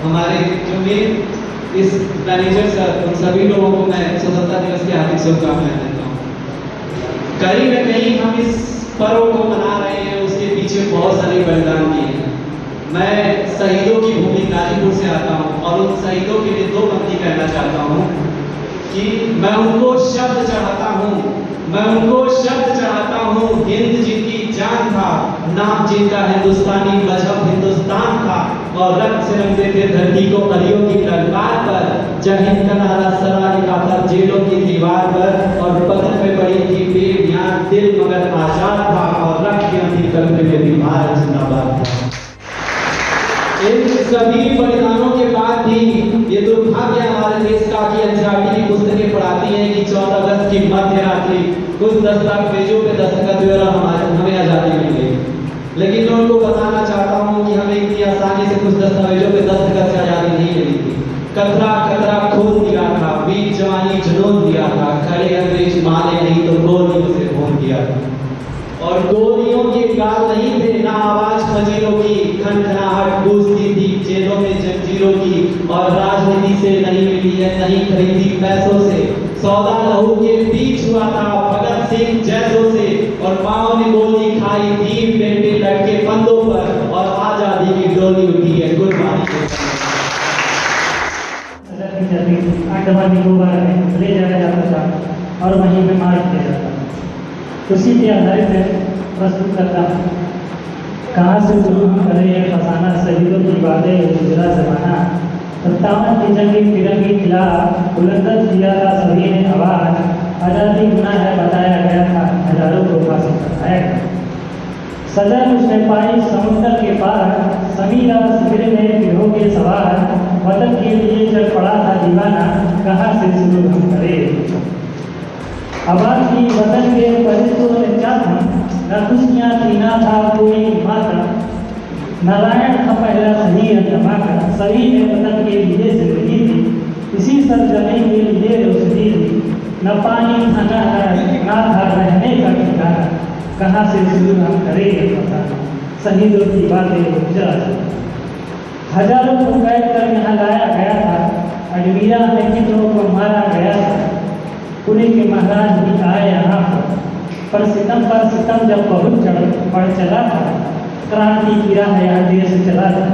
हमारे जो मेन इस मैनेजर सर, उन सभी लोगों को मैं स्वतंत्रता दिवस की हार्दिक शुभकामनाएं देता हूँ। कहीं न कहीं हम इस पर्व को मना रहे हैं, उसके पीछे बहुत सारे बलिदान किए हैं। मैं शहीदों की भूमि गाजीपुर से आता हूँ और उन शहीदों के लिए दो पंक्ति कहना चाहता हूँ कि मैं उनको शब्द चढ़ाता हूँ, मैं उनको शब्द चढ़ाता हूँ। हिंद जिनकी जान था, नाम जिनका हिंदुस्तानी, मजहब हिंदुस्तान था, और रक्त से रंगते थे धरती को परियों की ललकार पर। जय हिंद का नारा सरा लिखा था जेलों की दीवार पर, और पत्थर पे पड़ी थी बेबुनियाद दिल मगर आजाद था, और रक्त के अंतिम कलमे में भी भारत जिंदाबाद था। इन सभी बलिदानों के बाद भी ये दुर्भाग्य हमारे देश का कि एनसीईआरटी की पुस्तकें पढ़ाती हैं कि 14 अगस्त की मध्य रात्रि कुछ दस्तावेजों पे दस्तखत हुए और हमें आज़ादी मिल गई। लेकिन मैं उनको बताना चाहता हूँ कि हमें इतनी आसानी से कुछ दस्तावेजों पे दस्तखत से आज़ादी नहीं मिली थी। कतरा कतरा खून दिया था, बीच जवानी जुनून दिया था, खड़े अंग्रेज मारे नहीं तो गोलियों से खून दिया था। और गोलियों के गाल नहीं थे, ना आवाज फजीरों की, खनखनाहट गूंजती थी जेलों में जंजीरों की। और राजनीति से नहीं मिली है, नहीं खरीदी पैसों से, सौदा लहू के बीच हुआ था भगत सिंह जैसों से। और माओ ने गोली खाई थी बेटे लड़के कंधों पर, और आजादी की डोली उठी है कुर्बानी। अंडमान निकोबार में ले जाया जाता था और वहीं पे मार दिया जाता था। उसी के आधारित मैं प्रस्तुत करता हूँ। कहाँ से शुरू करें ये फसाना, शहीदों की बातें गुजरा जमाना। 57 की जंगी फिरंगी किला बुलंद किया था सभी ने आवाज। आज़ादी गुनाह है बताया गया था, हजारों को फांसी बताया गया। सजा उसने पाई समुद्र के पार, समीरा शिविर में गिरोह के सवार। वतन के लिए चल पड़ा था दीवाना, कहाँ से शुरू हम करें। आबाद की वतन के परिस्तों ने चाहा, न खुशियाँ थी ना था कोई माता। नारायण था पहला सही धमाका, सभी ने वतन के लिए जिंदगी दी, इसी सरजमीन के लिए रोशनी दी। न पानी था ना था रहने का ठिकाना, कहाँ से शुरू हम करेंगे पता। शहीदों की बातें गुजरा हजारों को कैद कर यहाँ लाया गया था। अजमीरा में कितनों को मारा गया था। पुणे के महाराज भी आए यहाँ पर सितम जब बहुत बढ़ चला था। क्रांति की राह यहाँ देश चला था।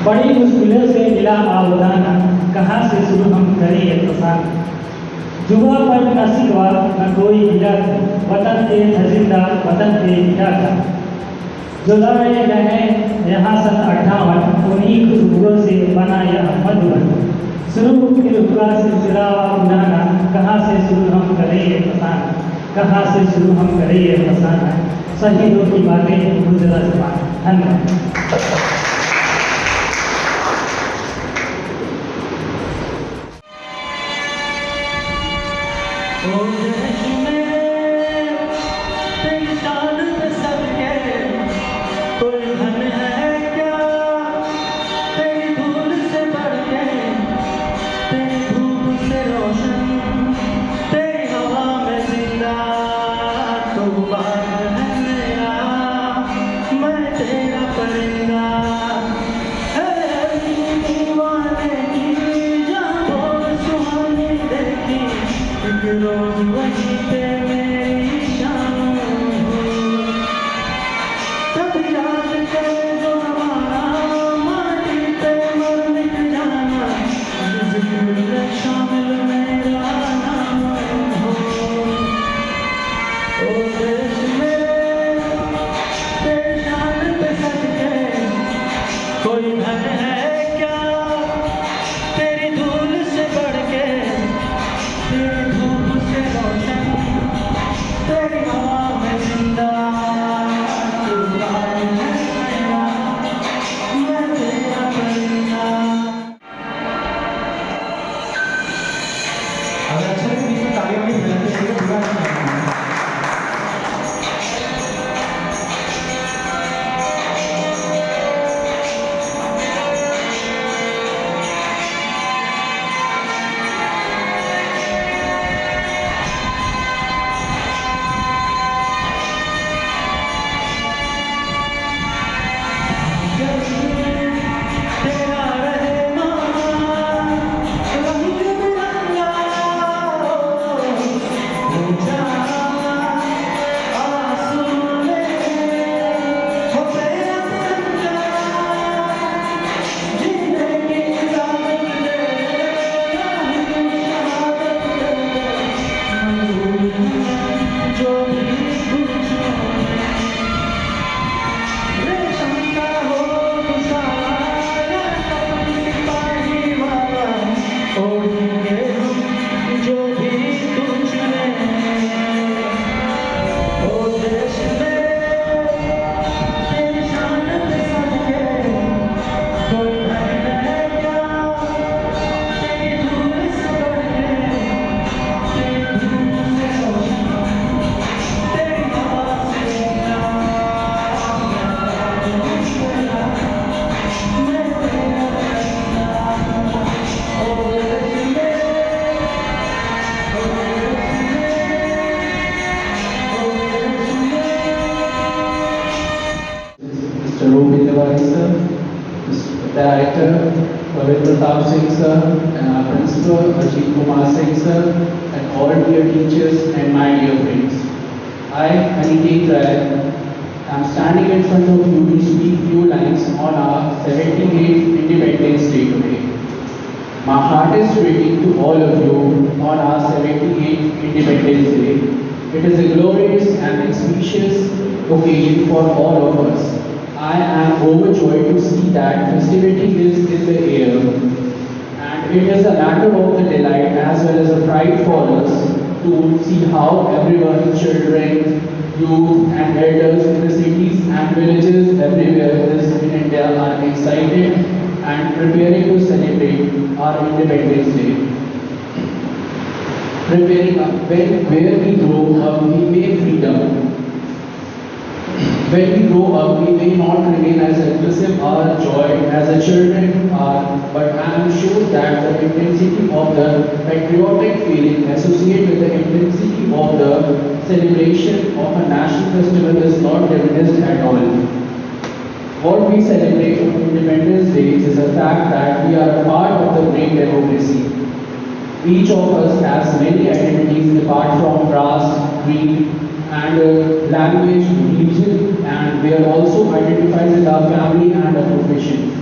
बड़ी मुश्किलों से मिला आबदाना, कहाँ से शुरू हम करें ये फसाना। जुबा पर न सिकवा न कोई गिरा था, वतन के जिंदा वतन के गिरा था। जो लड़े रहे यहाँ सन 58, उन्हीं खुशबुओं से बना यह मधुबन। शुरू फिर हुआ सिलसिला पुराना, कहाँ से शुरू हम करें ये फसाना, कहाँ से शुरू हम करें ये फसाना। शहीदों की बातें गुजरा जमाना। धन्यवाद। तेरी धूल से बढ़ के, तेरी धूप से रोशन। Director, Praveen Pratap Singh sir, and our Principal, Ajit Kumar Singh sir, and all dear teachers and my dear friends. I, Aniket Rai, am standing in front of you to speak few lines on our 78th Independence Day today. My heart is beating to all of you on our 78th Independence Day. It is a glorious and auspicious occasion for all of us. I am overjoyed to see that festivity is in the air, and it is a matter of the delight as well as a pride for us to see how everyone, children, youth and elders in the cities and villages everywhere in India are excited and preparing to celebrate our Independence Day. Preparing where we grow up, we may freedom. When we grow up, we may not remain as aggressive or joy as the children are, but I am sure that the intensity of the patriotic feeling associated with the intensity of the celebration of a national festival is not diminished at all. What we celebrate on Independence Day is the fact that we are a part of the great democracy. Each of us has many identities apart from caste, creed, and language, religion, and we are also identified with our family and our profession.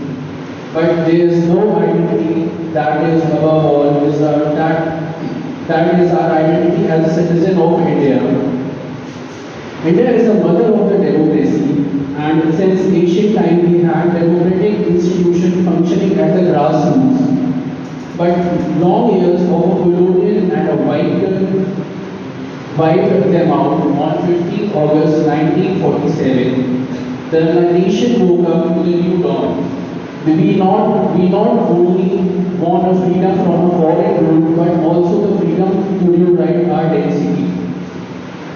But there is no identity that is above all, that is our identity as a citizen of India. India is the mother of the democracy, and since ancient time we had democratic institutions functioning at the grassroots. But long years of a colonial and a wiped them out on 15 August 1947. The nation woke up to the new dawn. We not only want a freedom from a foreign rule, but also the freedom to rewrite our density.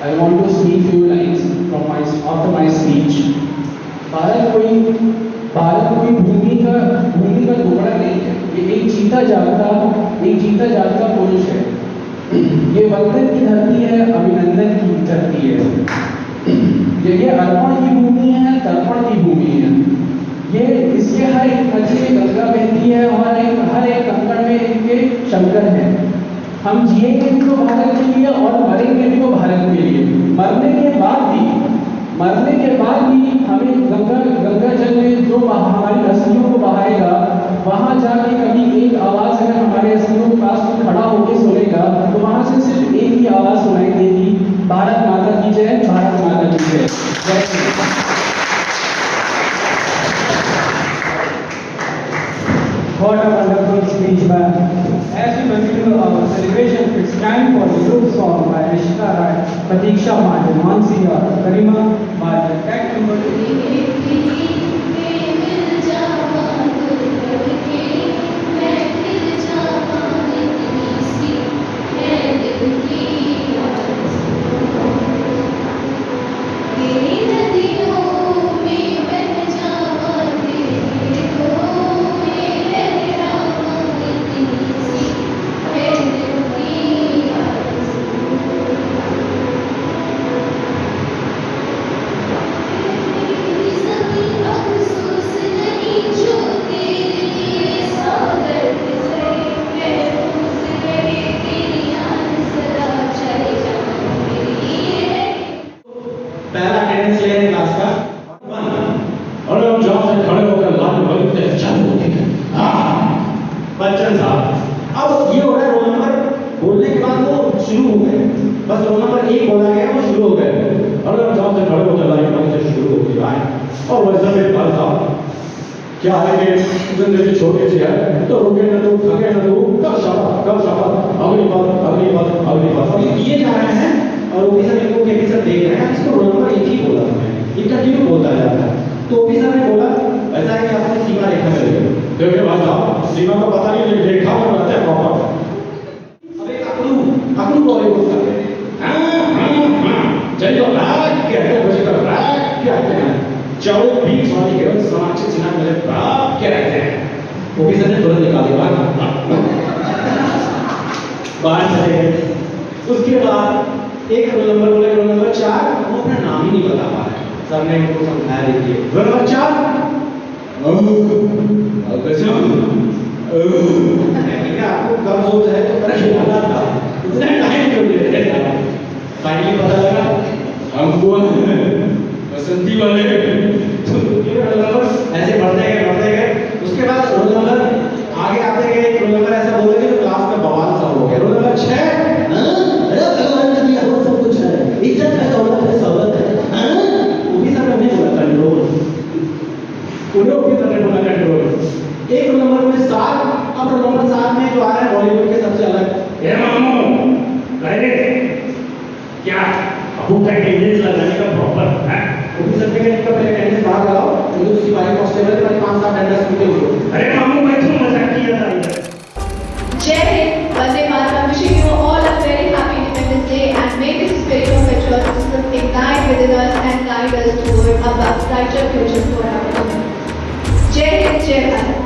I want to speak few lines from after my speech. Bharat कोई भूमि का टुकड़ा नहीं है। ये एक जीता जागता पुरुष है। ये वंदन की धरती है, अभिनंदन की धरती है। ये अर्पण की भूमि है, तर्पण की भूमि है। ये इसके हर एक नदी में गंगा बहती है और हर एक कंकड़ में इनके शंकर हैं। हम जिएंगे भी तो भारत के लिए और मरेंगे भी तो भारत के लिए। मरने के बाद भी हमें गंगा जल में जो हमारी अस्थियों को बहाएगा, वहां जाके कभी एक आवाज अगर हमारे अस्थियों के पास में खड़ा होकर सुनेगा तो वहां से सिर्फ एक ही आवाज सुनाई देगी, भारत माता की जय, भारत माता की जय। जय Shri Ram. What a wonderful speech, man. As we continue our celebration, it's time for the group song by Ashika Rai, Pratiksha Mate, Mansi और Karima Mate. Track number 2. पहला अटेंडेंस ले रहे क्लास का और हम जॉब से खड़े होकर लाल बल्ब से चालू होते हैं। बच्चन साहब, अब ये हो रहा है रोल नंबर बोलने के बाद वो शुरू हो गए, बस रोल नंबर 1 बोला गया वो शुरू हो गए। और हम जॉब से खड़े होकर लाल बल्ब से शुरू होती है। और वैसे में भाई साहब क्या है कि जिंदगी छोटी सी है, तो रुके न तो थके न तो कब शाबाश अगली बात ये जा रहे हैं और ऑफिसर इनको के ऑफिसर देख रहे हैं, इसको रोल नंबर 1 ही बोला हमने, ये कंटिन्यू बोलता जाता है। तो ऑफिसर ने बोला ऐसा है कि आपने सीमा रेखा में रहे, देखिए भाई साहब सीमा का पता नहीं, रेखा में रहते हैं प्रॉपर। अब एक अकड़ू बोले बोलता है, चलिए रात कहते हैं, बजे तक रात कहते हैं, चावल 20 वाली केवल समाज चिन्ह मेरे रात कहते हैं। ऑफिसर ने तुरंत निकाल दिया बाहर चले गए। उसके बाद एक रोल नंबर बोले, रोल नंबर 4, वो अपना नाम ही नहीं बता पा रहे। सर ने उनको समझाया, देखिए रोल नंबर 4 आपको कम सोच है तो मेरा खिलाना था, इतना टाइम क्यों ले रहे थे? फाइनली पता लगा हमको बसंती वाले तो रोल नंबर ऐसे बढ़ते गए, उसके बाद रोल नंबर आगे आते गए, रोल नंबर ऐसा बोला कि तो क्लास में बवाल सा हो गया। रोल नंबर 6 अरे भगवान का दिया हुआ सब कुछ है, इज्जत है, दौलत है, सहूलत है, वो भी सब नहीं बोला कंट्रोल, उन्हें भी सब बोला कंट्रोल। एक रोल नंबर में 7, अब रोल नंबर 7 में जो आ रहा है बॉलीवुड के सबसे अलग, ए मामू अरे क्या अबू का अटेंडेंस लगाने का प्रॉपर है? वो भी सर्टिफिकेट का पहले अटेंडेंस बाहर लगाओ, फिर उसकी वाइफ कांस्टेबल के बाद 5-7 अटेंडेंस मिलते हो। अरे मामू मैं तो मजाक किया था इधर। Jai Hind, Vande Mataram, wishing you all a very happy Independence Day and may this spirit of patriotism ignite within us and guide us toward a brighter future for our country. Jai Hind, Jai Bharat.